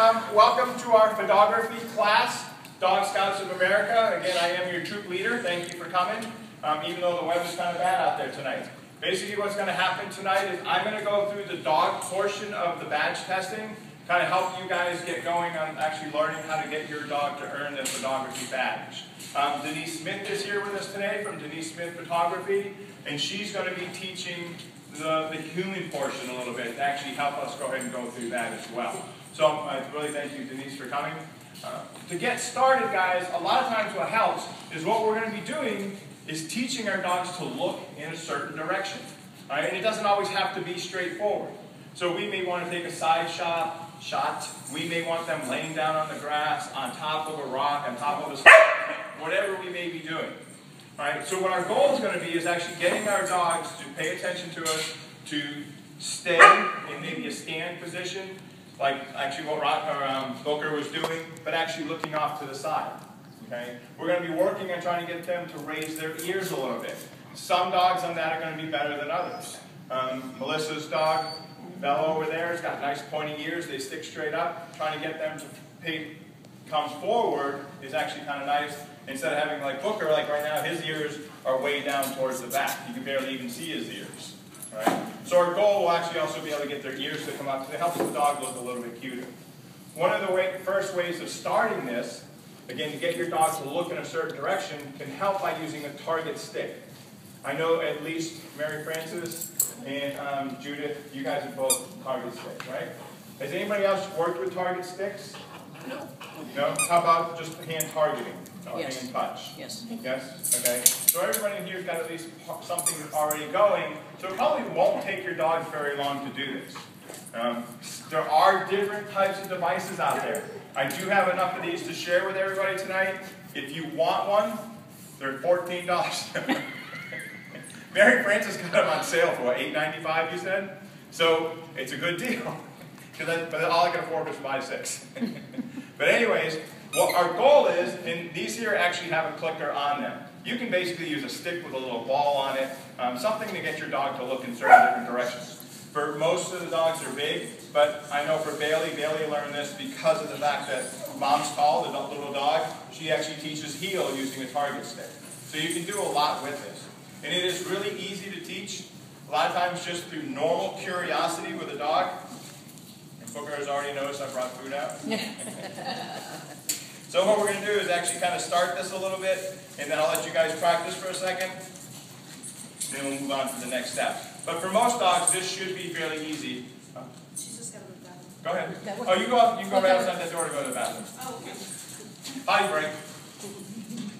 Welcome to our photography class, Dog Scouts of America. Again, I am your troop leader. Thank you for coming, even though the weather's kind of bad out there tonight. Basically, what's going to happen tonight is I'm going to go through the dog portion of the badge testing, kind of help you guys get going on actually learning how to get your dog to earn the photography badge. Denise Smith is here with us today from Denise Smith Photography, and she's going to be teaching the human portion a little bit to actually help us go ahead and go through that as well. So I really thank you, Denise, for coming. To get started, guys, a lot of times what helps is what we're going to be doing is teaching our dogs to look in a certain direction. All right? And it doesn't always have to be straightforward. So we may want to take a side shot. We may want them laying down on the grass, on top of a rock, on top of a stone, whatever we may be doing. All right? So what our goal is going to be is actually getting our dogs to pay attention to us, to stay in maybe a stand position, like actually what Booker was doing, but actually looking off to the side. Okay? We're going to be working on trying to get them to raise their ears a little bit. Some dogs on that are going to be better than others. Melissa's dog, Bella over there, has got nice pointy ears. They stick straight up. Trying to get them to come forward is actually kind of nice. Instead of having like Booker, like right now, his ears are way down towards the back. You can barely even see his ears. Right? So our goal will actually also be able to get their ears to come up, because it helps the dog look a little bit cuter. One of the first ways of starting this, again, to get your dog to look in a certain direction, can help by using a target stick. I know at least Mary Frances and Judith, you guys have both target sticks, right? Has anybody else worked with target sticks? No. No? How about just hand targeting? Yes. Hand touch? Yes. Yes? Okay. So everybody in here has got at least something already going, so it probably won't take your dog very long to do this. There are different types of devices out there. I do have enough of these to share with everybody tonight. If you want one, they're $14. Mary Frances got them on sale for what, $8.95 you said? So it's a good deal. But all I can afford was 5-6. But anyways, what our goal is, and these here actually have a clicker on them. You can basically use a stick with a little ball on it, something to get your dog to look in certain different directions. For most of the dogs are big, but I know for Bailey learned this because of the fact that Mom's tall, the little dog, she actually teaches heel using a target stick. So you can do a lot with this. And it is really easy to teach, a lot of times just through normal curiosity with a dog. And Booker has already noticed I brought food out. So what we're going to do is actually kind of start this a little bit, and then I'll let you guys practice for a second, then we'll move on to the next step. But for most dogs, this should be fairly easy. She's just got to go to the bathroom. Go ahead. Oh, you go right outside that door to go to the bathroom. Oh, okay. Potty break.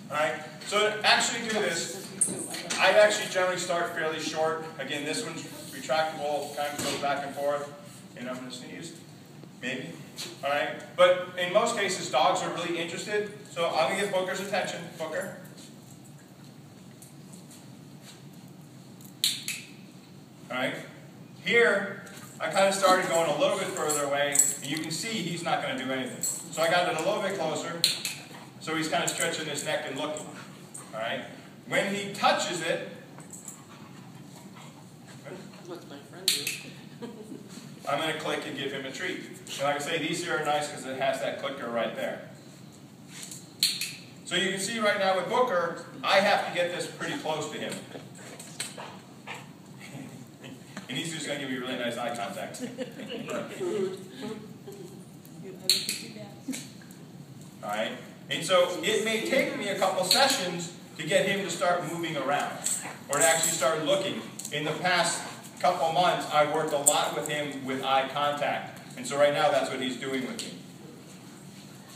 Alright, so to actually do this, I actually generally start fairly short. Again, this one's retractable, kind of goes back and forth. And I'm going to sneeze. Maybe. Alright? But in most cases, dogs are really interested. So I'm going to get Booker's attention. Booker. Alright? Here, I kind of started going a little bit further away. And you can see he's not going to do anything. So I got it a little bit closer. So he's kind of stretching his neck and looking. Alright? When he touches it, What's my friend do? I'm going to click and give him a treat. And like I say, these here are nice because it has that clicker right there. So you can see right now with Booker, I have to get this pretty close to him. And he's just going to give me really nice eye contact. Alright? And so it may take me a couple sessions to get him to start moving around, or to actually start looking. In the past couple months, I've worked a lot with him with eye contact. And so right now, that's what he's doing with me.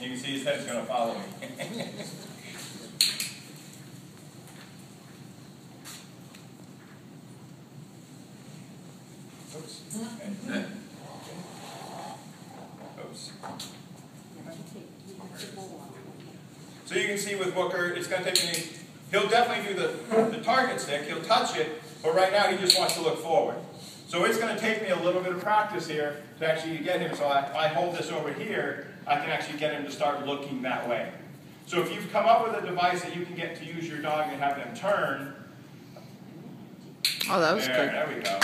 You can see his head's going to follow me. Oops. Oops. So you can see with Booker, it's going to take me, he'll definitely do the target stick, he'll touch it, but right now he just wants to look forward. So it's going to take me a little bit of practice here to actually get him. So if I hold this over here, I can actually get him to start looking that way. So if you've come up with a device that you can get to use your dog and have them turn. Oh, that was good. There we go.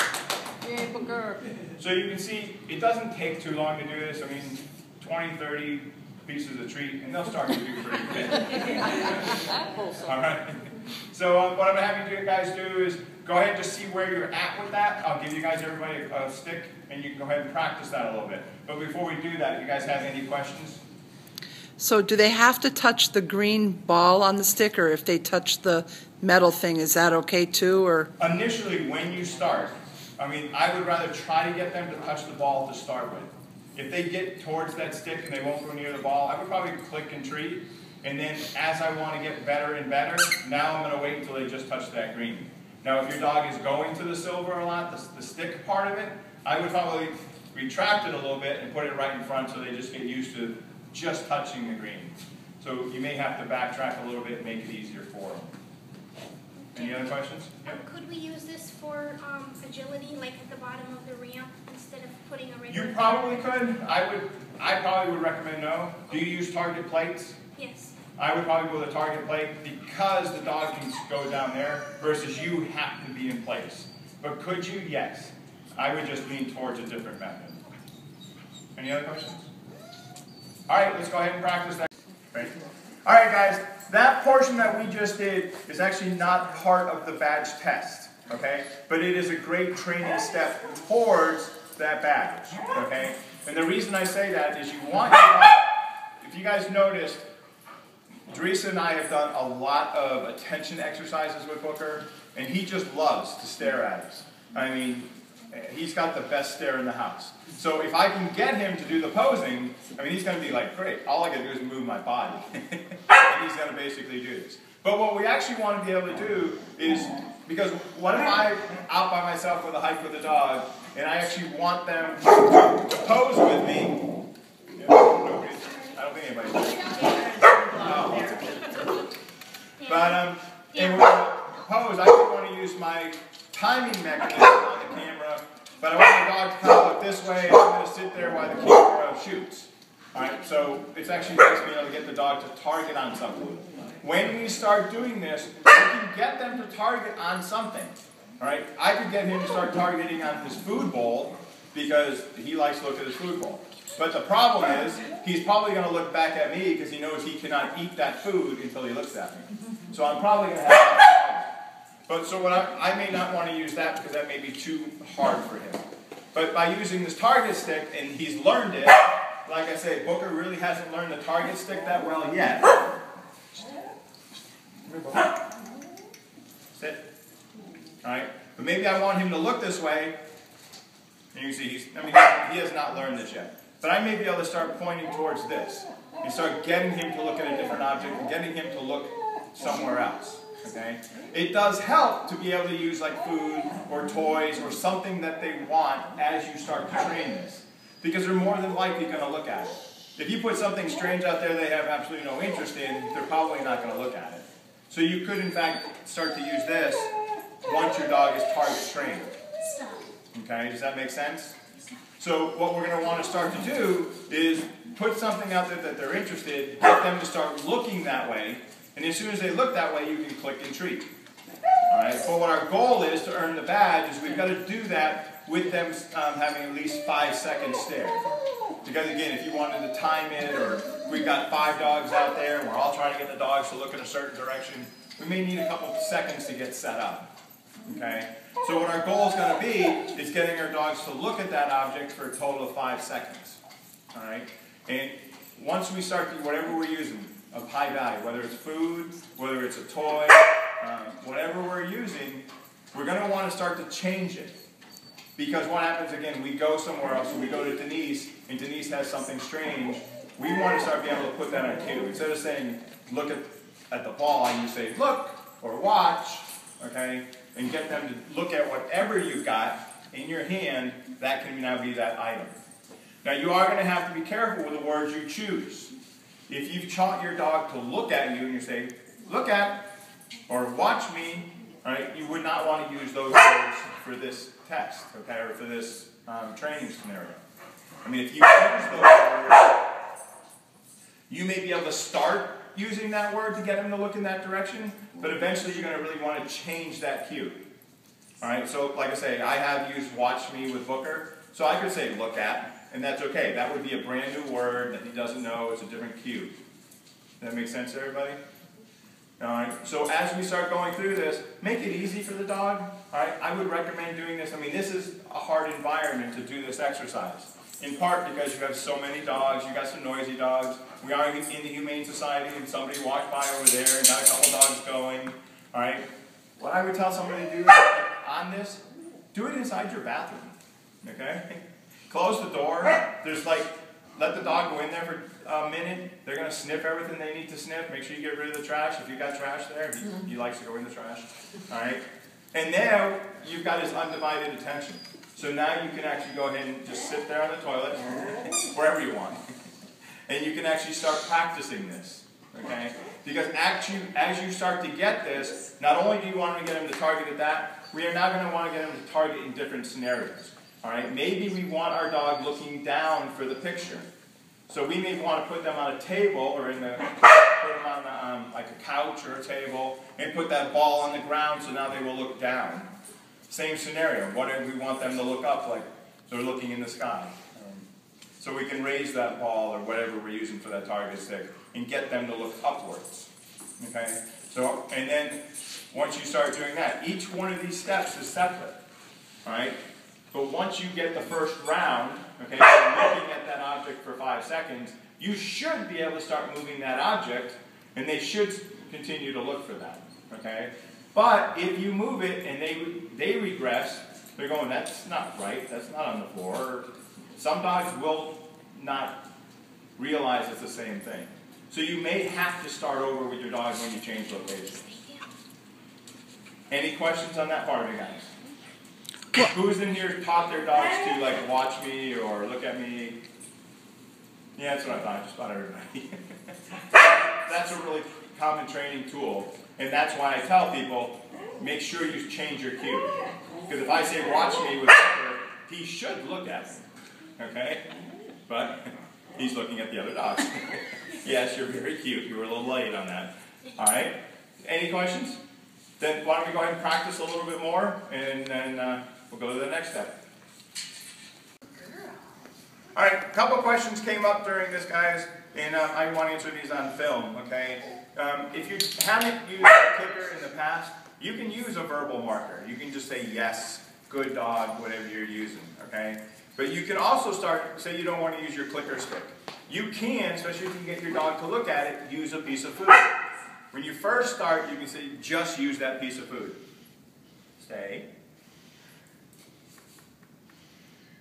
Yay, Booker. So you can see, it doesn't take too long to do this. I mean, 20, 30 pieces of treat, and they'll start to do pretty good. All right. So what I'm going to have you guys do is go ahead and just see where you're at with that. I'll give you guys everybody a stick, and you can go ahead and practice that a little bit. But before we do that, you guys have any questions? So do they have to touch the green ball on the stick, or if they touch the metal thing, is that okay too? Or initially, when you start, I mean, I would rather try to get them to touch the ball to start with. If they get towards that stick and they won't go near the ball, I would probably click and treat. And then as I want to get better and better, now I'm going to wait until they just touch that green. Now if your dog is going to the silver a lot, the stick part of it, I would probably retract it a little bit and put it right in front so they just get used to just touching the green. So you may have to backtrack a little bit and make it easier for them. Any other questions? Yep. Could we use this for agility, like at the bottom of the ramp, instead of putting a regular? You probably could. I probably would recommend no. Do you use target plates? Yes. I would probably go with a target plate because the dog can go down there versus you have to be in place. But could you? Yes. I would just lean towards a different method. Any other questions? All right, let's go ahead and practice that. Right. All right, guys. That portion that we just did is actually not part of the badge test, okay? But it is a great training step towards that badge, okay? And the reason I say that is you want your dog, if you guys noticed, Teresa and I have done a lot of attention exercises with Booker, and he just loves to stare at us. I mean, he's got the best stare in the house. So if I can get him to do the posing, I mean, he's going to be like, great, all I got to do is move my body. And he's going to basically do this. But what we actually want to be able to do is, because what if I'm out by myself with a hike with a dog, and I actually want them to pose with me? Yeah, nobody, I don't think anybody's doing it. No. But and when I pose, I just want to use my timing mechanism on the camera, but I want the dog to kind of look this way, and I'm going to sit there while the camera shoots. Alright, so it's actually nice being able to get the dog to target on something. When we start doing this, we can get them to target on something. Alright, I could get him to start targeting on his food bowl because he likes to look at his food bowl. But the problem is, he's probably going to look back at me because he knows he cannot eat that food until he looks at me. So I'm probably going to have that problem. But so what I may not want to use that because that may be too hard for him. But by using this target stick, and he's learned it, like I say, Booker really hasn't learned the target stick that well yet. Sit. Alright? But maybe I want him to look this way. And you see, he has not learned this yet. But I may be able to start pointing towards this. And start getting him to look at a different object and getting him to look somewhere else. Okay? It does help to be able to use like food or toys or something that they want as you start to train this. Because they're more than likely going to look at it. If you put something strange out there they have absolutely no interest in, they're probably not going to look at it. So you could, in fact, start to use this once your dog is target trained. Okay, does that make sense? So what we're going to want to start to do is put something out there that they're interested in, get them to start looking that way, and as soon as they look that way, you can click and treat. Alright, but what our goal is to earn the badge is we've got to do that with them having at least 5-second stare. Because again, if you wanted to time it, or we've got 5 dogs out there and we're all trying to get the dogs to look in a certain direction, we may need a couple of seconds to get set up. Okay? So what our goal is going to be is getting our dogs to look at that object for a total of 5 seconds. Alright? And once we start to, whatever we're using of high value, whether it's food, whether it's a toy, whatever we're using, we're going to want to start to change it. Because what happens, again, we go somewhere else, so we go to Denise, and Denise has something strange, we want to start being able to put that on cue. Instead of saying, look at the ball, you say, look, or watch, okay, and get them to look at whatever you've got in your hand, that can now be that item. Now, you are going to have to be careful with the words you choose. If you've taught your dog to look at you, and you say, look at, or watch me, right, you would not want to use those words for this test, okay, or for this training scenario. I mean, if you use those words, you may be able to start using that word to get him to look in that direction, but eventually you're going to really want to change that cue. Alright, so like I say, I have used watch me with Booker, so I could say look at, and that's okay. That would be a brand new word that he doesn't know. It's a different cue. Does that make sense to everybody? All right, so as we start going through this, make it easy for the dog. All right, I would recommend doing this. I mean, this is a hard environment to do this exercise. In part because you have so many dogs, you got some noisy dogs. We are in the Humane Society, and somebody walked by over there and got a couple dogs going. All right, what I would tell somebody to do on this, do it inside your bathroom. Okay, close the door. There's like, let the dog go in there for a minute. They're going to sniff everything they need to sniff. Make sure you get rid of the trash. If you've got trash there, he likes to go in the trash. All right? And now you've got his undivided attention. So now you can actually go ahead and just sit there on the toilet, wherever you want. And you can actually start practicing this. Okay? Because as you start to get this, not only do you want to get him to target at that, we are now going to want to get him to target in different scenarios. All right, maybe we want our dog looking down for the picture. So we may want to put them on a table or put them on like a couch or a table and put that ball on the ground so now they will look down. Same scenario. What if we want them to look up like they're looking in the sky? So we can raise that ball or whatever we're using for that target stick and get them to look upwards. Okay? So, and then once you start doing that, each one of these steps is separate. All right? But once you get the first round, okay, so looking at that object for 5 seconds, you should be able to start moving that object, and they should continue to look for that, okay? But if you move it and they regress, they're going, that's not right, that's not on the floor. Some dogs will not realize it's the same thing. So you may have to start over with your dog when you change location. Any questions on that part of it, guys? Who's in here taught their dogs to like watch me or look at me? Yeah, that's what I thought. Just about everybody. That's a really common training tool, and that's why I tell people, make sure you change your cue. Because if I say watch me with Pepper, he should look at me. Okay? But he's looking at the other dogs. Yes, you're very cute. You were a little late on that. All right? Any questions? Then why don't we go ahead and practice a little bit more, and then we'll go to the next step. All right, a couple questions came up during this, guys, and I want to answer these on film, okay? If you haven't used a clicker in the past, you can use a verbal marker. You can just say yes, good dog, whatever you're using, okay? But you can also start, say you don't want to use your clicker stick. You can, especially if you can get your dog to look at it, use a piece of food. When you first start, you can say, just use that piece of food. Stay.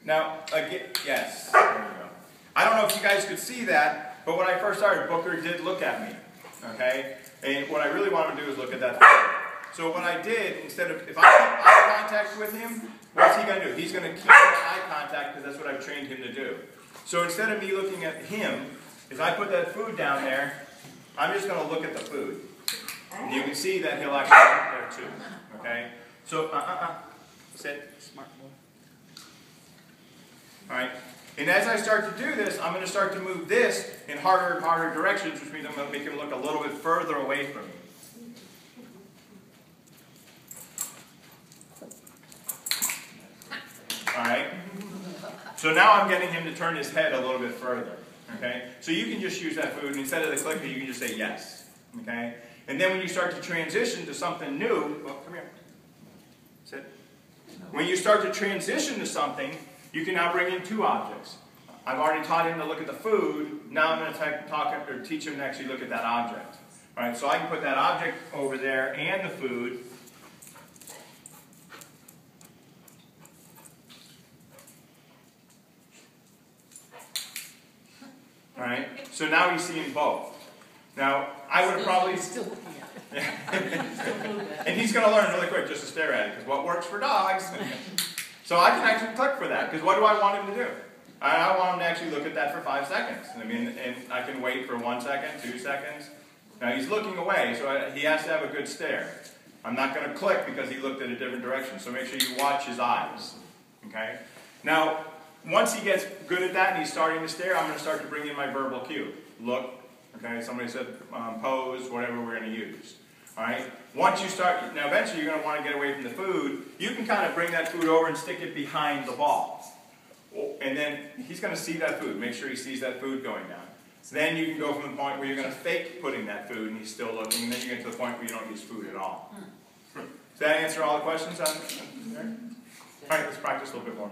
Now, again, yes, there we go. I don't know if you guys could see that, but when I first started, Booker did look at me, okay? And what I really wanted to do is look at that food. So what I did, instead of, if I keep eye contact with him, what's he going to do? He's going to keep eye contact because that's what I've trained him to do. So instead of me looking at him, if I put that food down there, I'm just going to look at the food. And you can see that he'll actually look there too. Okay? So, sit. Smart boy. Alright? And as I start to do this, I'm going to start to move this in harder and harder directions, which means I'm going to make him look a little bit further away from me. Alright? So now I'm getting him to turn his head a little bit further. Okay? So you can just use that food, and instead of the clicker, you can just say yes. Okay? And then when you start to transition to something new, well, come here. Sit. When you start to transition to something, you can now bring in two objects. I've already taught him to look at the food. Now I'm going to teach him to actually look at that object. All right? So I can put that object over there and the food. All right, so now he's seeing both. Now, I would have probably... Still looking at it. And he's going to learn really quick just to stare at it, because what works for dogs... So I can actually click for that, because what do I want him to do? I want him to actually look at that for 5 seconds. I mean, and I can wait for 1 second, 2 seconds. Now, he's looking away, so he has to have a good stare. I'm not going to click because he looked at a different direction, so make sure you watch his eyes. Okay? Now, once he gets good at that and he's starting to stare, I'm going to start to bring in my verbal cue. Look, okay, somebody said pose, whatever we're going to use. All right? Once you start, now eventually you're going to want to get away from the food. You can kind of bring that food over and stick it behind the ball. And then he's going to see that food. Make sure he sees that food going down. Then you can go from the point where you're going to fake putting that food and he's still looking, and then you get to the point where you don't use food at all. Does that answer all the questions on there? All right, let's practice a little bit more.